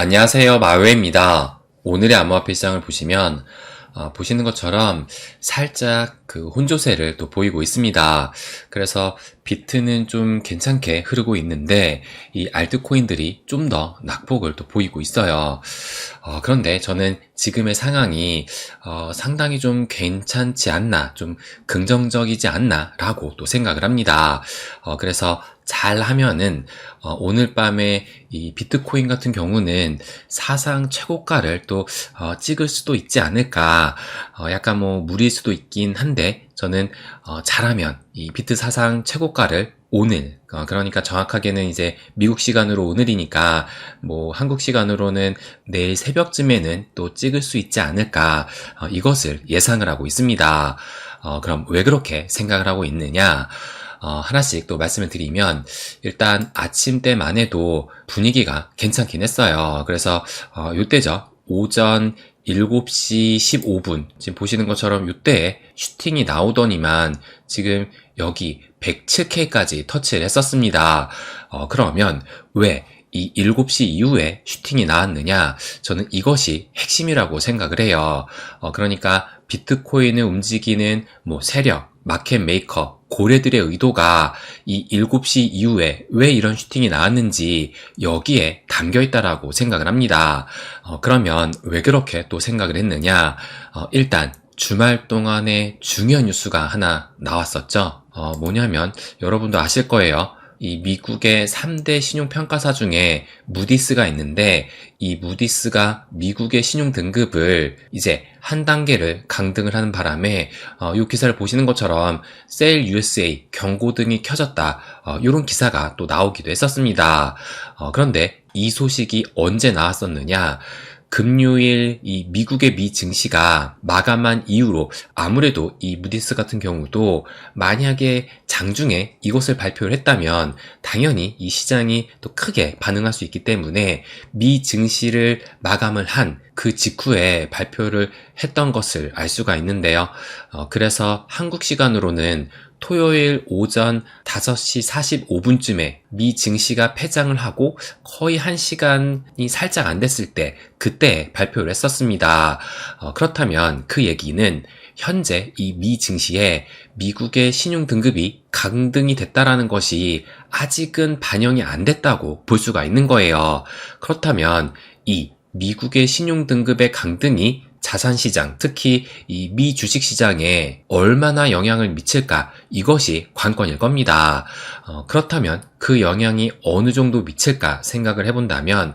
안녕하세요. 마웨입니다. 오늘의 암호화폐 시장을 보시면 보시는 것처럼 살짝 그 혼조세를 또 보이고 있습니다. 그래서 비트는 좀 괜찮게 흐르고 있는데 이 알트코인들이 좀 더 낙폭을 또 보이고 있어요. 그런데 저는 지금의 상황이 상당히 좀 괜찮지 않나, 좀 긍정적이지 않나 라고 또 생각을 합니다. 그래서 잘 하면은 오늘 밤에 이 비트코인 같은 경우는 사상 최고가를 또 찍을 수도 있지 않을까. 약간 뭐 무리일 수도 있긴 한데 저는 잘하면 이 비트 사상 최고가를 오늘, 그러니까 정확하게는 이제 미국 시간으로 오늘이니까 뭐 한국 시간으로는 내일 새벽쯤에는 또 찍을 수 있지 않을까, 이것을 예상을 하고 있습니다. 그럼 왜 그렇게 생각을 하고 있느냐? 하나씩 또 말씀을 드리면, 일단 아침 때만 해도 분위기가 괜찮긴 했어요. 그래서 요때죠. 오전 7시 15분, 지금 보시는 것처럼 요때에 슈팅이 나오더니만 지금 여기 107K까지 터치를 했었습니다. 그러면 왜 이 7시 이후에 슈팅이 나왔느냐? 저는 이것이 핵심이라고 생각을 해요. 그러니까 비트코인을 움직이는 뭐 세력, 마켓 메이커, 고래들의 의도가 이 7시 이후에 왜 이런 슈팅이 나왔는지 여기에 담겨 있다라고 생각을 합니다. 그러면 왜 그렇게 또 생각을 했느냐? 일단 주말 동안에 중요한 뉴스가 하나 나왔었죠. 뭐냐면 여러분도 아실 거예요. 이 미국의 3대 신용평가사 중에 무디스가 있는데 이 무디스가 미국의 신용 등급을 이제 한 단계를 강등을 하는 바람에 이 기사를 보시는 것처럼 Sell USA 경고등이 켜졌다, 이런 기사가 또 나오기도 했었습니다. 그런데 이 소식이 언제 나왔었느냐? 금요일 이 미국의 미 증시가 마감한 이후로, 아무래도 이 무디스 같은 경우도 만약에 장중에 이것을 발표를 했다면 당연히 이 시장이 또 크게 반응할 수 있기 때문에 미 증시를 마감을 한 그 직후에 발표를 했던 것을 알 수가 있는데요. 그래서 한국 시간으로는 토요일 오전 5시 45분쯤에 미 증시가 폐장을 하고 거의 1시간이 살짝 안 됐을 때, 그때 발표를 했었습니다. 그렇다면 그 얘기는 현재 이 미 증시에 미국의 신용 등급이 강등이 됐다라는 것이 아직은 반영이 안 됐다고 볼 수가 있는 거예요. 그렇다면 이 미국의 신용 등급의 강등이 자산시장, 특히 이 미 주식시장에 얼마나 영향을 미칠까, 이것이 관건일 겁니다. 그렇다면 그 영향이 어느 정도 미칠까 생각을 해본다면,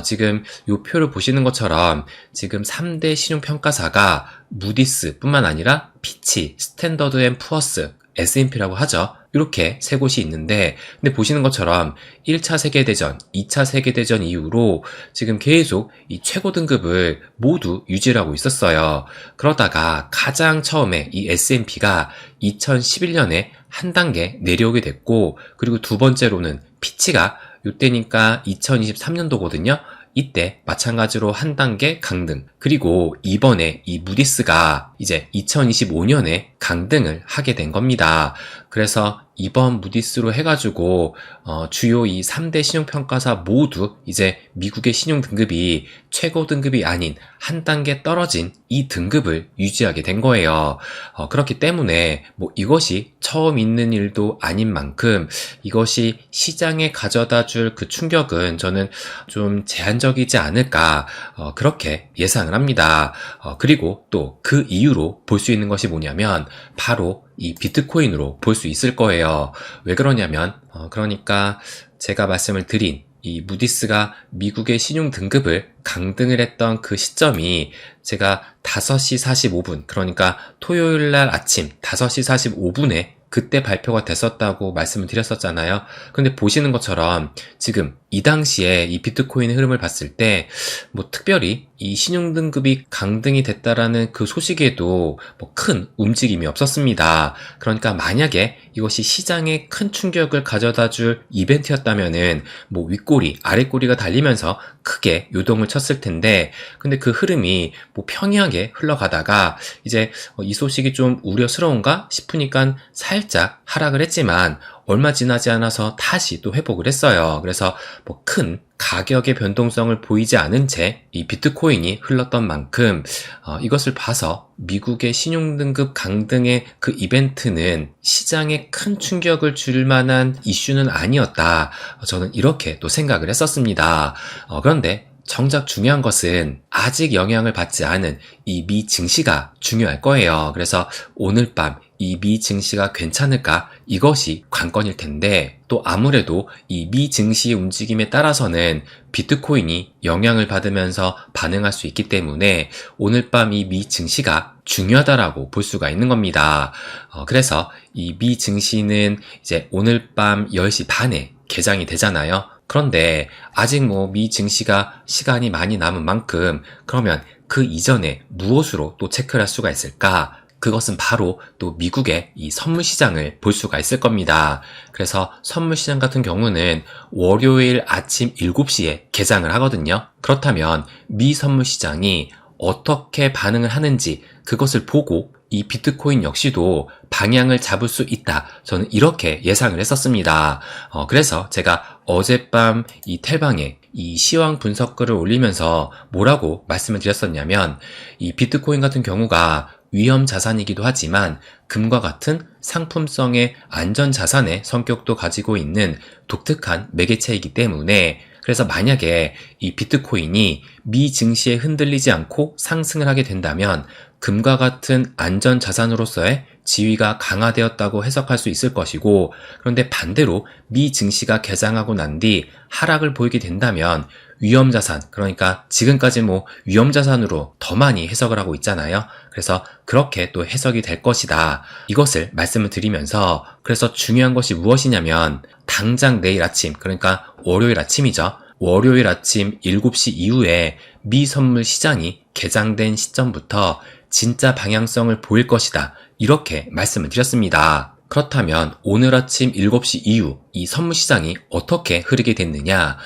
지금 이 표를 보시는 것처럼 지금 3대 신용평가사가 무디스 뿐만 아니라 피치, 스탠더드 앤 푸어스, S&P라고 하죠. 이렇게 세 곳이 있는데, 근데 보시는 것처럼 1차 세계대전, 2차 세계대전 이후로 지금 계속 이 최고 등급을 모두 유지를 하고 있었어요. 그러다가 가장 처음에 이 S&P가 2011년에 한 단계 내려오게 됐고, 그리고 두 번째로는 피치가 이때니까 2023년도거든요. 이때 마찬가지로 한 단계 강등, 그리고 이번에 이 무디스가 이제 2025년에 강등을 하게 된 겁니다. 그래서 이번 무디스로 해가지고 주요 이 3대 신용평가사 모두 이제 미국의 신용 등급이 최고 등급이 아닌 한 단계 떨어진 이 등급을 유지하게 된 거예요. 그렇기 때문에 뭐 이것이 처음 있는 일도 아닌 만큼 이것이 시장에 가져다 줄 그 충격은 저는 좀 제한적이지 않을까, 그렇게 예상을 합니다. 그리고 또 그 이유로 볼 수 있는 것이 뭐냐면 바로 이 비트코인으로 볼 수 있을 거예요. 왜 그러냐면 그러니까 제가 말씀을 드린 이 무디스가 미국의 신용 등급을 강등을 했던 그 시점이 제가 5시 45분, 그러니까 토요일 날 아침 5시 45분에 그때 발표가 됐었다고 말씀을 드렸었잖아요. 근데 보시는 것처럼 지금 이 당시에 이 비트코인의 흐름을 봤을 때 뭐 특별히 이 신용등급이 강등이 됐다라는 그 소식에도 뭐 큰 움직임이 없었습니다. 그러니까 만약에 이것이 시장에 큰 충격을 가져다 줄 이벤트였다면은 뭐 윗꼬리, 아랫꼬리가 달리면서 크게 요동을 쳤을 텐데, 근데 그 흐름이 뭐 평이하게 흘러가다가 이제 이 소식이 좀 우려스러운가 싶으니까 살짝 하락을 했지만 얼마 지나지 않아서 다시 또 회복을 했어요. 그래서 뭐 큰 가격의 변동성을 보이지 않은 채 이 비트코인이 흘렀던 만큼 이것을 봐서 미국의 신용등급 강등의 그 이벤트는 시장에 큰 충격을 줄 만한 이슈는 아니었다. 저는 이렇게 또 생각을 했었습니다. 그런데 정작 중요한 것은 아직 영향을 받지 않은 이 미 증시가 중요할 거예요. 그래서 오늘 밤 이 미 증시가 괜찮을까? 이것이 관건일 텐데, 또 아무래도 이 미 증시의 움직임에 따라서는 비트코인이 영향을 받으면서 반응할 수 있기 때문에 오늘 밤 이 미 증시가 중요하다라고 볼 수가 있는 겁니다. 그래서 이 미 증시는 이제 오늘 밤 10시 반에 개장이 되잖아요. 그런데 아직 뭐 미 증시가 시간이 많이 남은 만큼 그러면 그 이전에 무엇으로 또 체크를 할 수가 있을까? 그것은 바로 또 미국의 이 선물 시장을 볼 수가 있을 겁니다. 그래서 선물 시장 같은 경우는 월요일 아침 7시에 개장을 하거든요. 그렇다면 미 선물 시장이 어떻게 반응을 하는지 그것을 보고 이 비트코인 역시도 방향을 잡을 수 있다. 저는 이렇게 예상을 했었습니다. 그래서 제가 어젯밤 이 텔방에 이 시황 분석글을 올리면서 뭐라고 말씀을 드렸었냐면, 이 비트코인 같은 경우가 위험 자산이기도 하지만 금과 같은 상품성의 안전 자산의 성격도 가지고 있는 독특한 매개체이기 때문에, 그래서 만약에 이 비트코인이 미 증시에 흔들리지 않고 상승을 하게 된다면 금과 같은 안전 자산으로서의 지위가 강화되었다고 해석할 수 있을 것이고, 그런데 반대로 미 증시가 개장하고 난 뒤 하락을 보이게 된다면 위험자산, 그러니까 지금까지 뭐 위험자산으로 더 많이 해석을 하고 있잖아요. 그래서 그렇게 또 해석이 될 것이다. 이것을 말씀을 드리면서, 그래서 중요한 것이 무엇이냐면 당장 내일 아침, 그러니까 월요일 아침이죠. 월요일 아침 7시 이후에 미 선물 시장이 개장된 시점부터 진짜 방향성을 보일 것이다. 이렇게 말씀을 드렸습니다. 그렇다면 오늘 아침 7시 이후 이 선물 시장이 어떻게 흐르게 됐느냐?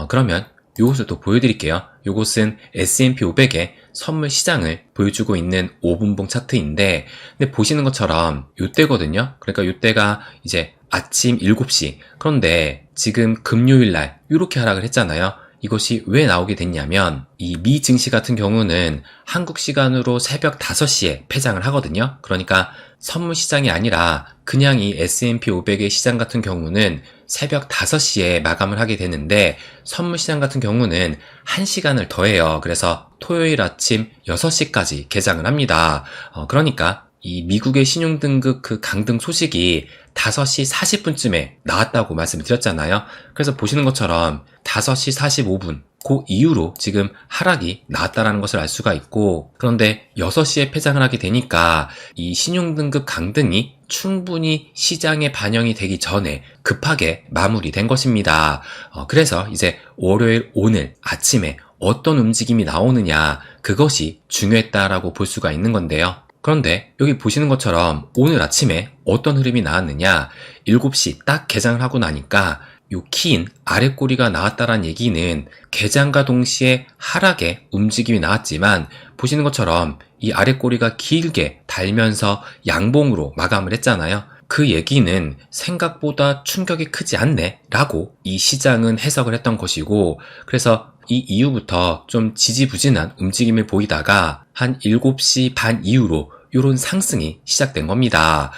그러면 이것을 또 보여드릴게요. 이것은 S&P 500의 선물 시장을 보여주고 있는 5분봉 차트인데, 근데 보시는 것처럼 이때거든요. 그러니까 이때가 이제 아침 7시. 그런데 지금 금요일날 이렇게 하락을 했잖아요. 이것이 왜 나오게 됐냐면, 이 미 증시 같은 경우는 한국 시간으로 새벽 5시에 폐장을 하거든요. 그러니까 선물 시장이 아니라 그냥 이 S&P 500의 시장 같은 경우는 새벽 5시에 마감을 하게 되는데, 선물 시장 같은 경우는 1시간을 더해요. 그래서 토요일 아침 6시까지 개장을 합니다. 그러니까 이 미국의 신용등급 그 강등 소식이 5시 40분쯤에 나왔다고 말씀을 드렸잖아요. 그래서 보시는 것처럼 5시 45분, 그 이후로 지금 하락이 나왔다는 것을 알 수가 있고, 그런데 6시에 폐장을 하게 되니까 이 신용등급 강등이 충분히 시장에 반영이 되기 전에 급하게 마무리된 것입니다. 그래서 이제 월요일 오늘 아침에 어떤 움직임이 나오느냐, 그것이 중요했다라고 볼 수가 있는 건데요. 그런데 여기 보시는 것처럼 오늘 아침에 어떤 흐름이 나왔느냐, 7시 딱 개장을 하고 나니까 요 긴 아래 꼬리가 나왔다는 얘기는 개장과 동시에 하락의 움직임이 나왔지만, 보시는 것처럼 이 아래 꼬리가 길게 달면서 양봉으로 마감을 했잖아요. 그 얘기는 생각보다 충격이 크지 않네 라고 이 시장은 해석을 했던 것이고, 그래서 이 이후부터 좀 지지부진한 움직임을 보이다가 한 7시 반 이후로 이런 상승이 시작된 겁니다.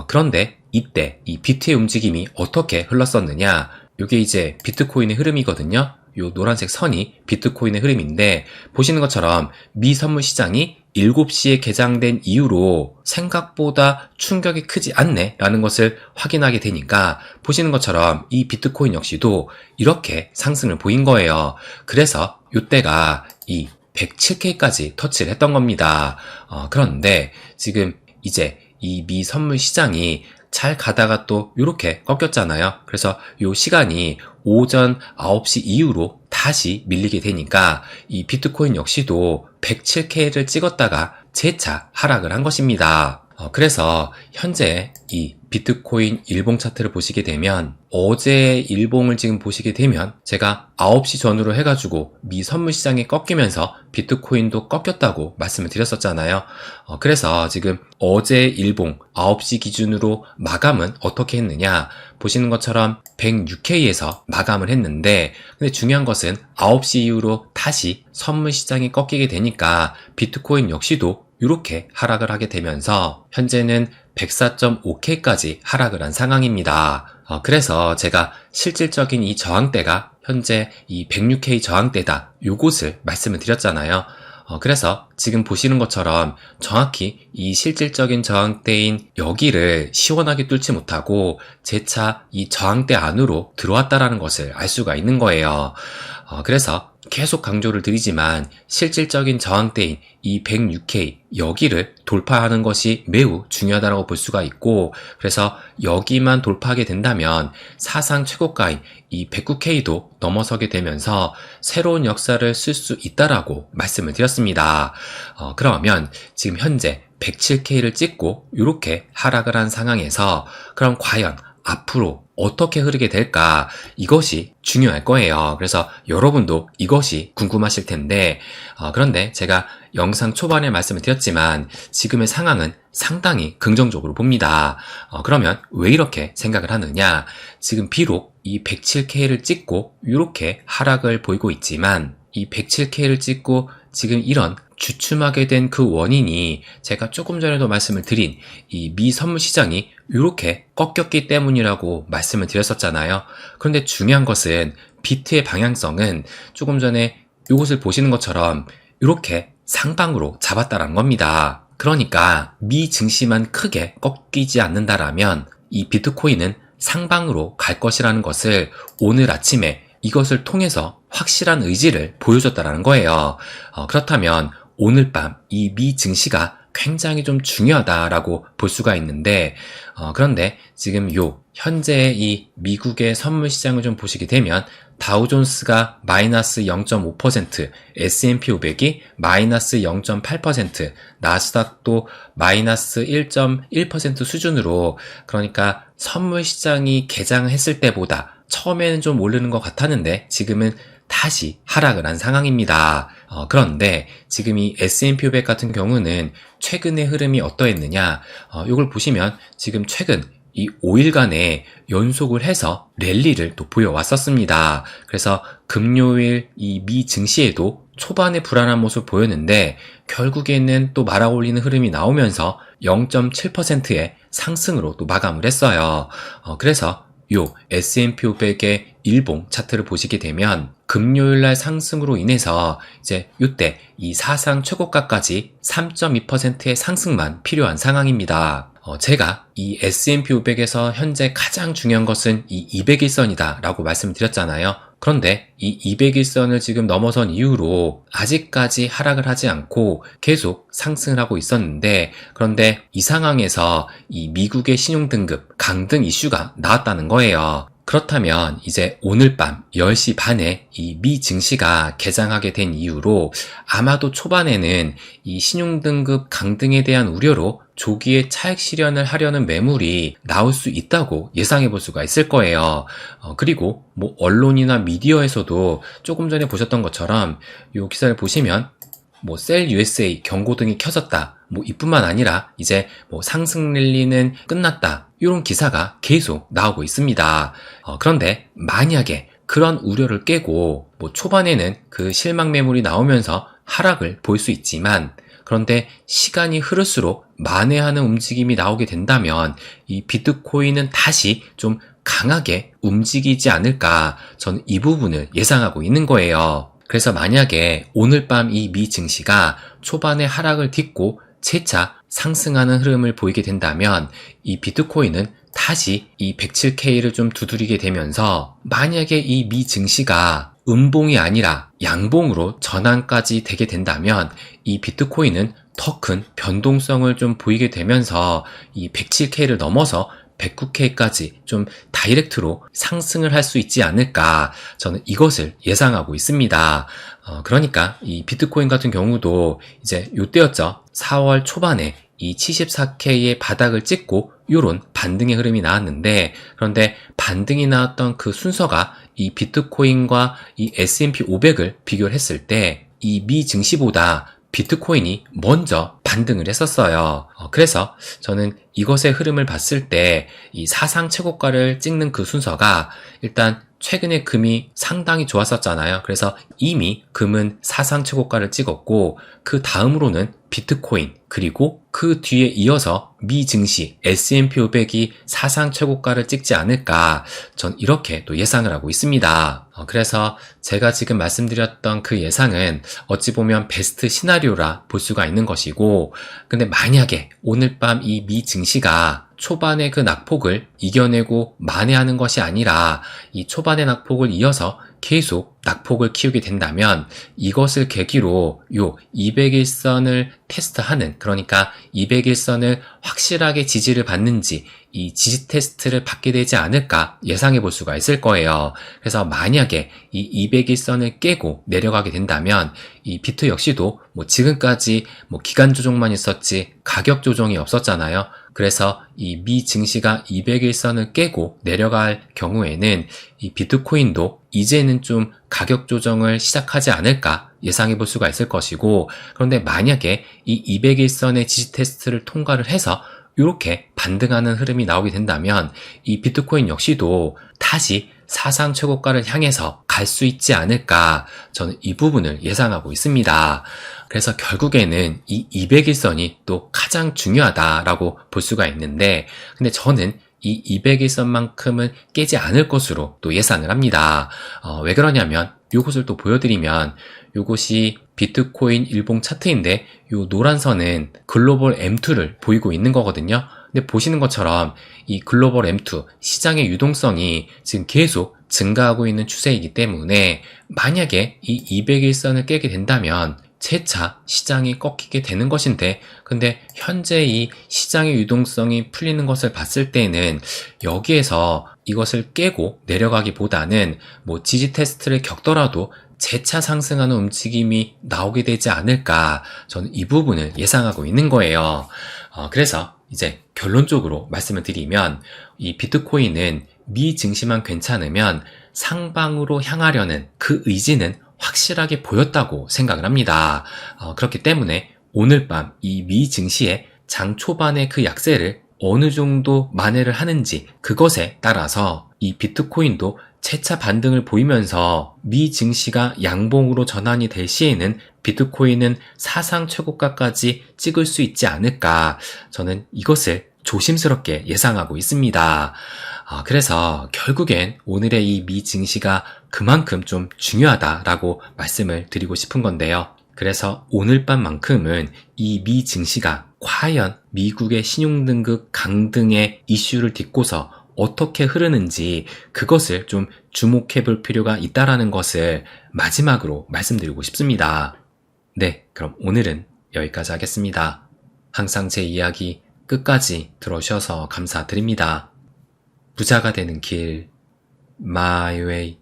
그런데 이때 이 비트의 움직임이 어떻게 흘렀었느냐, 이게 이제 비트코인의 흐름이거든요. 요 노란색 선이 비트코인의 흐름인데, 보시는 것처럼 미 선물 시장이 7시에 개장된 이후로 생각보다 충격이 크지 않네 라는 것을 확인하게 되니까, 보시는 것처럼 이 비트코인 역시도 이렇게 상승을 보인 거예요. 그래서 이때가 이 107K까지 터치를 했던 겁니다. 그런데 지금 이제 이 미 선물 시장이 잘 가다가 또 이렇게 꺾였잖아요. 그래서 이 시간이 오전 9시 이후로 다시 밀리게 되니까 이 비트코인 역시도 107K를 찍었다가 재차 하락을 한 것입니다. 그래서 현재 이 비트코인 일봉 차트를 보시게 되면 어제 일봉을 지금 보시게 되면 제가 9시 전후로 해가지고 미 선물 시장이 꺾이면서 비트코인도 꺾였다고 말씀을 드렸었잖아요. 그래서 지금 어제 일봉 9시 기준으로 마감은 어떻게 했느냐 보시는 것처럼 106K에서 마감을 했는데 근데 중요한 것은 9시 이후로 다시 선물 시장이 꺾이게 되니까 비트코인 역시도 이렇게 하락을 하게 되면서 현재는 104.5K까지 하락을 한 상황입니다. 그래서 제가 실질적인 이 저항대가 현재 이 106K 저항대다 요것을 말씀을 드렸잖아요. 그래서 지금 보시는 것처럼 정확히 이 실질적인 저항대인 여기를 시원하게 뚫지 못하고 재차 이 저항대 안으로 들어왔다라는 것을 알 수가 있는 거예요. 그래서 계속 강조를 드리지만 실질적인 저항대인 이 106K 여기를 돌파하는 것이 매우 중요하다고 볼 수가 있고 그래서 여기만 돌파하게 된다면 사상 최고가인 이 109K도 넘어서게 되면서 새로운 역사를 쓸 수 있다라고 말씀을 드렸습니다. 그러면 지금 현재 107K를 찍고 이렇게 하락을 한 상황에서 그럼 과연 앞으로 어떻게 흐르게 될까 이것이 중요할 거예요. 그래서 여러분도 이것이 궁금하실 텐데 그런데 제가 영상 초반에 말씀을 드렸지만 지금의 상황은 상당히 긍정적으로 봅니다. 그러면 왜 이렇게 생각을 하느냐 지금 비록 이 107K를 찍고 이렇게 하락을 보이고 있지만 이 107K를 찍고 지금 이런 주춤하게 된 그 원인이 제가 조금 전에도 말씀을 드린 이 미 선물 시장이 이렇게 꺾였기 때문이라고 말씀을 드렸었잖아요. 그런데 중요한 것은 비트의 방향성은 조금 전에 이것을 보시는 것처럼 이렇게 상방으로 잡았다는 겁니다. 그러니까 미 증시만 크게 꺾이지 않는다라면 이 비트코인은 상방으로 갈 것이라는 것을 오늘 아침에 이것을 통해서 확실한 의지를 보여줬다는 거예요. 그렇다면 오늘 밤 이 미 증시가 굉장히 좀 중요하다라고 볼 수가 있는데 그런데 지금 현재 이 미국의 선물 시장을 좀 보시게 되면 다우존스가 마이너스 0.5%, S&P 500이 마이너스 0.8%, 나스닥도 마이너스 1.1% 수준으로 그러니까 선물 시장이 개장했을 때보다 처음에는 좀 오르는 것 같았는데 지금은 다시 하락을 한 상황입니다. 그런데 지금 이 S&P 500 같은 경우는 최근의 흐름이 어떠했느냐 이걸 보시면 지금 최근 이 5일간의 연속을 해서 랠리를 또 보여왔었습니다. 그래서 금요일 이 미 증시에도 초반에 불안한 모습을 보였는데 결국에는 또 말아 올리는 흐름이 나오면서 0.7%의 상승으로 또 마감을 했어요. 그래서 S&P 500의 일봉 차트를 보시게 되면 금요일날 상승으로 인해서 이제 이때 이 사상 최고가까지 3.2%의 상승만 필요한 상황입니다. 제가 이 S&P 500에서 현재 가장 중요한 것은 이 200일선이다 라고 말씀드렸잖아요. 그런데 이 200일선을 지금 넘어선 이후로 아직까지 하락을 하지 않고 계속 상승을 하고 있었는데 그런데 이 상황에서 이 미국의 신용등급 강등 이슈가 나왔다는 거예요. 그렇다면 이제 오늘 밤 10시 반에 이 미 증시가 개장하게 된 이후로 아마도 초반에는 이 신용등급 강등에 대한 우려로 조기에 차익 실현을 하려는 매물이 나올 수 있다고 예상해 볼 수가 있을 거예요. 그리고 뭐 언론이나 미디어에서도 조금 전에 보셨던 것처럼 이 기사를 보시면 뭐 셀 USA 경고등이 켜졌다. 뭐 이뿐만 아니라 이제 뭐 상승 랠리는 끝났다. 이런 기사가 계속 나오고 있습니다. 그런데 만약에 그런 우려를 깨고 뭐 초반에는 그 실망 매물이 나오면서 하락을 볼 수 있지만 그런데 시간이 흐를수록 만회하는 움직임이 나오게 된다면 이 비트코인은 다시 좀 강하게 움직이지 않을까 저는 이 부분을 예상하고 있는 거예요. 그래서 만약에 오늘 밤 이 미 증시가 초반에 하락을 딛고 재차 상승하는 흐름을 보이게 된다면 이 비트코인은 다시 이 107K를 좀 두드리게 되면서 만약에 이 미 증시가 음봉이 아니라 양봉으로 전환까지 되게 된다면 이 비트코인은 더 큰 변동성을 좀 보이게 되면서 이 107K를 넘어서 109K까지 좀 다이렉트로 상승을 할 수 있지 않을까 저는 이것을 예상하고 있습니다. 그러니까 이 비트코인 같은 경우도 이제 요때였죠. 4월 초반에 이 74K의 바닥을 찍고 요런 반등의 흐름이 나왔는데, 그런데 반등이 나왔던 그 순서가 이 비트코인과 이 S&P 500을 비교를 했을 때 이 미 증시보다 비트코인이 먼저 반등을 했었어요. 그래서 저는 이것의 흐름을 봤을 때 이 사상 최고가를 찍는 그 순서가, 일단 최근에 금이 상당히 좋았었잖아요. 그래서 이미 금은 사상 최고가를 찍었고, 그 다음으로는 비트코인, 그리고 그 뒤에 이어서 미 증시 S&P 500이 사상 최고가를 찍지 않을까, 전 이렇게 또 예상을 하고 있습니다. 그래서 제가 지금 말씀드렸던 그 예상은 어찌 보면 베스트 시나리오라 볼 수가 있는 것이고, 근데 만약에 오늘 밤 이 미 증시가 초반의 그 낙폭을 이겨내고 만회하는 것이 아니라 이 초반의 낙폭을 이어서 계속 낙폭을 키우게 된다면, 이것을 계기로 요 200일선을 테스트하는, 그러니까 200일선을 확실하게 지지를 받는지 이 지지 테스트를 받게 되지 않을까 예상해 볼 수가 있을 거예요. 그래서 만약에 이 200일선을 깨고 내려가게 된다면 이 비트 역시도 지금까지 기간 조정만 있었지 가격 조정이 없었잖아요. 그래서 이 미 증시가 200일선을 깨고 내려갈 경우에는 이 비트코인도 이제는 좀 가격 조정을 시작하지 않을까 예상해 볼 수가 있을 것이고, 그런데 만약에 이 200일선의 지지 테스트를 통과를 해서 이렇게 반등하는 흐름이 나오게 된다면 이 비트코인 역시도 다시 사상 최고가를 향해서 갈 수 있지 않을까, 저는 이 부분을 예상하고 있습니다. 그래서 결국에는 이 200일선이 또 가장 중요하다라고 볼 수가 있는데, 근데 저는 이 200일선만큼은 깨지 않을 것으로 또 예상을 합니다. 왜 그러냐면, 요것을 또 보여드리면, 요것이 비트코인 일봉 차트인데 요 노란 선은 글로벌 M2를 보이고 있는 거거든요. 근데 보시는 것처럼 이 글로벌 M2 시장의 유동성이 지금 계속 증가하고 있는 추세이기 때문에, 만약에 이 200일선을 깨게 된다면 재차 시장이 꺾이게 되는 것인데, 근데 현재 이 시장의 유동성이 풀리는 것을 봤을 때는 여기에서 이것을 깨고 내려가기보다는 지지 테스트를 겪더라도 재차 상승하는 움직임이 나오게 되지 않을까, 저는 이 부분을 예상하고 있는 거예요. 그래서 이제 결론적으로 말씀을 드리면, 이 비트코인은 미 증시만 괜찮으면 상방으로 향하려는 그 의지는 확실하게 보였다고 생각을 합니다. 그렇기 때문에 오늘 밤 이 미 증시의 장 초반의 그 약세를 어느 정도 만회를 하는지, 그것에 따라서 이 비트코인도 재차 반등을 보이면서 미 증시가 양봉으로 전환이 될 시에는 비트코인은 사상 최고가까지 찍을 수 있지 않을까, 저는 이것을 조심스럽게 예상하고 있습니다. 그래서 결국엔 오늘의 이 미 증시가 그만큼 좀 중요하다라고 말씀을 드리고 싶은 건데요. 그래서 오늘 밤만큼은 이 미 증시가 과연 미국의 신용등급 강등의 이슈를 딛고서 어떻게 흐르는지, 그것을 좀 주목해 볼 필요가 있다라는 것을 마지막으로 말씀드리고 싶습니다. 네, 그럼 오늘은 여기까지 하겠습니다. 항상 제 이야기 끝까지 들어주셔서 감사드립니다. 부자가 되는 길, My Way.